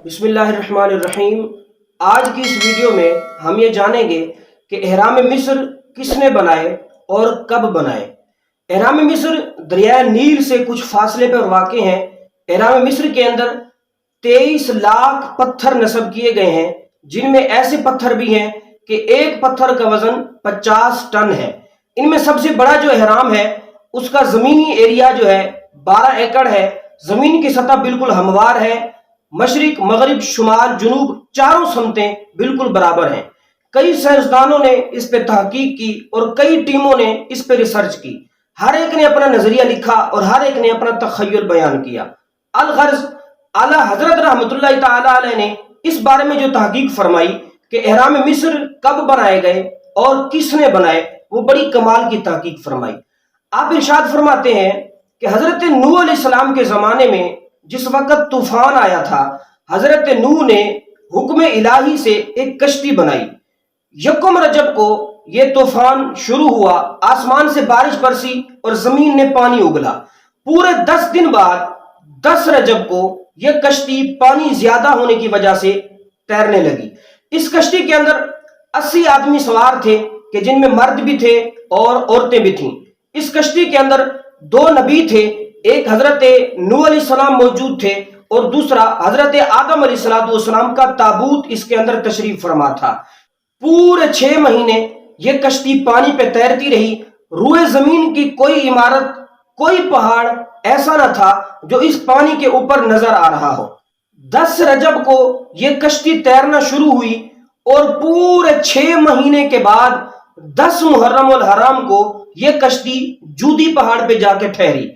بسم اللہ الرحمن الرحیم۔ آج کی اس ویڈیو میں ہم یہ جانیں گے کہ احرام مصر کس نے بنائے اور کب بنائے۔ احرام مصر دریائے نیل سے کچھ فاصلے پر واقع ہیں۔ احرام مصر کے اندر 23 لاکھ پتھر نصب کیے گئے ہیں، جن میں ایسے پتھر بھی ہیں کہ ایک پتھر کا وزن 50 ٹن ہے۔ ان میں سب سے بڑا جو احرام ہے اس کا زمینی ایریا جو ہے 12 ایکڑ ہے۔ زمین کی سطح بالکل ہموار ہے، مشرق مغرب شمال جنوب چاروں سمتیں بالکل برابر ہیں۔ کئی سائنسدانوں نے اس پہ تحقیق کی اور کئی ٹیموں نے اس پہ ریسرچ کی۔ ہر ایک نے اپنا نظریہ لکھا اور ہر ایک نے اپنا تخیل بیان کیا۔ الغرض اعلیٰ حضرت رحمۃ اللہ تعالی علیہ نے اس بارے میں جو تحقیق فرمائی کہ احرام مصر کب بنائے گئے اور کس نے بنائے، وہ بڑی کمال کی تحقیق فرمائی۔ آپ ارشاد فرماتے ہیں کہ حضرت نوح علیہ السلام کے زمانے میں جس وقت طوفان آیا تھا، حضرت نوح نے حکم الہی سے ایک کشتی بنائی۔ یکم رجب کو یہ طوفان شروع ہوا، آسمان سے بارش برسی اور زمین نے پانی اگلا۔ پورے 10 دن بعد 10 رجب کو یہ کشتی پانی زیادہ ہونے کی وجہ سے تیرنے لگی۔ اس کشتی کے اندر 80 آدمی سوار تھے کہ جن میں مرد بھی تھے اور عورتیں بھی تھیں۔ اس کشتی کے اندر 2 نبی تھے، ایک حضرت نوح علیہ السلام موجود تھے اور دوسرا حضرت آدم علیہ السلام کا تابوت اس کے اندر تشریف فرما تھا۔ پورے 6 مہینے یہ کشتی پانی پہ تیرتی رہی۔ روئے زمین کی کوئی عمارت، کوئی پہاڑ ایسا نہ تھا جو اس پانی کے اوپر نظر آ رہا ہو۔ 10 رجب کو یہ کشتی تیرنا شروع ہوئی اور پورے 6 مہینے کے بعد 10 محرم الحرام کو یہ کشتی جودی پہاڑ پہ جا کے ٹھہری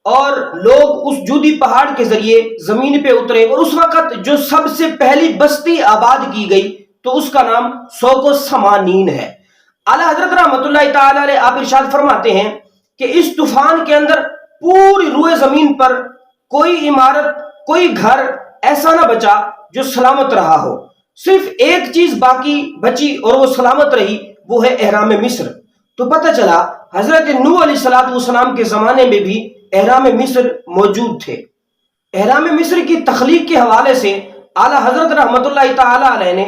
اور لوگ اس جودی پہاڑ کے ذریعے زمین پہ اترے۔ اور اس وقت جو سب سے پہلی بستی آباد کی گئی تو اس کا نام سوق و سمانین ہے۔ اعلیٰ حضرت رحمۃ اللہ تعالی علیہ آپ ارشاد فرماتے ہیں کہ اس طوفان کے اندر پوری روئے زمین پر کوئی عمارت، کوئی گھر ایسا نہ بچا جو سلامت رہا ہو۔ صرف ایک چیز باقی بچی اور وہ سلامت رہی، وہ ہے احرام مصر۔ تو پتہ چلا حضرت نوح علیہ السلام کے زمانے میں بھی احرام مصر موجود تھے۔ احرام مصر کی تخلیق کے حوالے سے اعلیٰ حضرت رحمۃ اللہ تعالی علیہ نے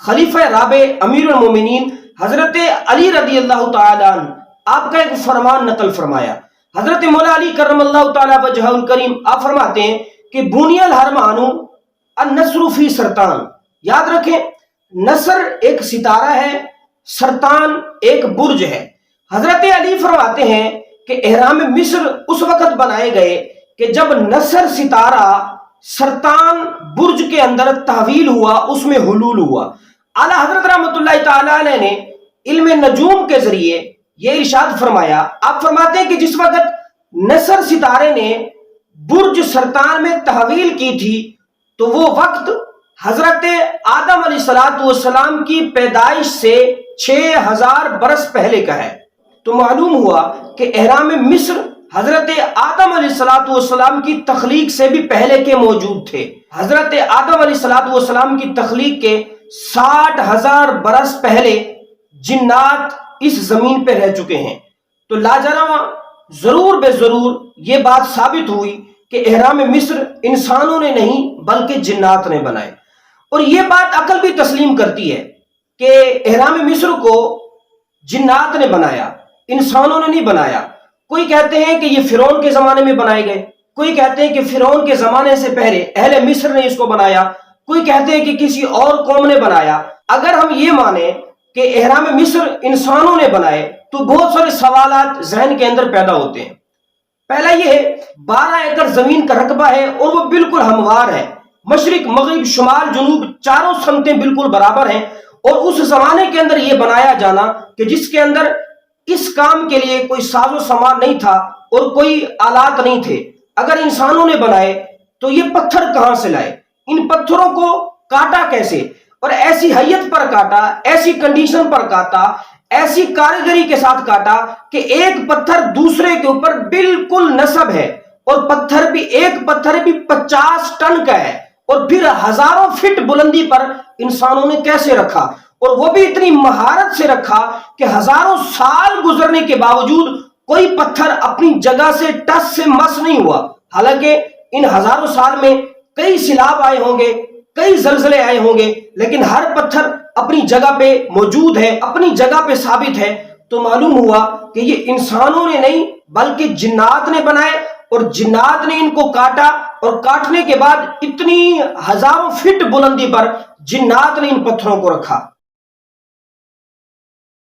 خلیفہ رابع امیر المومنین حضرت علی رضی اللہ تعالی عنہ آپ کا ایک فرمان نقل فرمایا۔ حضرت مولا علی کرم اللہ تعالی وجہہ الکریم آپ فرماتے ہیں کہ بنی الحرمان النصر فی سرطان۔ یاد رکھیں، نصر ایک ستارہ ہے، سرطان ایک برج ہے۔ حضرت علی فرماتے ہیں کہ احرام مصر اس وقت بنائے گئے کہ جب نصر ستارہ سرطان برج کے اندر تحویل ہوا، اس میں حلول ہوا۔ اعلیٰ حضرت رحمۃ اللہ تعالی علیہ نے علم نجوم کے ذریعے یہ ارشاد فرمایا۔ آپ فرماتے ہیں کہ جس وقت نصر ستارے نے برج سرطان میں تحویل کی تھی تو وہ وقت حضرت آدم علیہ السلام کی پیدائش سے 6000 برس پہلے کا ہے۔ تو معلوم ہوا کہ احرام مصر حضرت آدم علیہ السلام کی تخلیق سے بھی پہلے کے موجود تھے۔ حضرت آدم علیہ السلام کی تخلیق کے 60,000 برس پہلے جنات اس زمین پہ رہ چکے ہیں۔ تو لاجرم ضرور بے ضرور یہ بات ثابت ہوئی کہ احرام مصر انسانوں نے نہیں بلکہ جنات نے بنائے۔ اور یہ بات عقل بھی تسلیم کرتی ہے کہ احرام مصر کو جنات نے بنایا، انسانوں نے نہیں بنایا۔ کوئی کہتے ہیں کہ یہ فرعون کے زمانے میں بنائے گئے، کوئی کہتے ہیں کہ فرعون کے زمانے سے پہلے اہل مصر نے اس کو بنایا، کوئی کہتے ہیں کہ کسی اور قوم نے بنایا۔ اگر ہم یہ مانیں کہ احرام مصر انسانوں نے بنائے تو بہت سارے سوالات ذہن کے اندر پیدا ہوتے ہیں۔ پہلا یہ ہے، 12 ایکڑ زمین کا رقبہ ہے اور وہ بالکل ہموار ہے، مشرق مغرب شمال جنوب چاروں سمتیں بالکل برابر ہیں۔ اور اس زمانے کے اندر یہ بنایا جانا کہ جس کے اندر اس کام کے لیے کوئی ساز و سامان نہیں تھا اور کوئی آلات نہیں تھے۔ اگر انسانوں نے بنائے تو یہ پتھر کہاں سے لائے؟ ان پتھروں کو کاٹا کیسے؟ اور ایسی حیت پر کاٹا، ایسی کنڈیشن پر کاٹا، ایسی کاریگری کے ساتھ کاٹا کہ ایک پتھر دوسرے کے اوپر بالکل نصب ہے، اور پتھر بھی ایک پتھر بھی 50 ٹن کا ہے، اور پھر ہزاروں فٹ بلندی پر انسانوں نے کیسے رکھا؟ اور وہ بھی اتنی مہارت سے رکھا کہ ہزاروں سال گزرنے کے باوجود کوئی پتھر اپنی جگہ سے ٹس سے مس نہیں ہوا۔ حالانکہ ان ہزاروں سال میں کئی سیلاب آئے ہوں گے، کئی زلزلے آئے ہوں گے، لیکن ہر پتھر اپنی جگہ پہ موجود ہے، اپنی جگہ پہ ثابت ہے، تو معلوم ہوا کہ یہ انسانوں نے نہیں بلکہ جنات نے بنائے، اور جنات نے ان کو کاٹا، اور کاٹنے کے بعد اتنی ہزاروں فٹ بلندی پر جنات نے ان پتھروں کو رکھا۔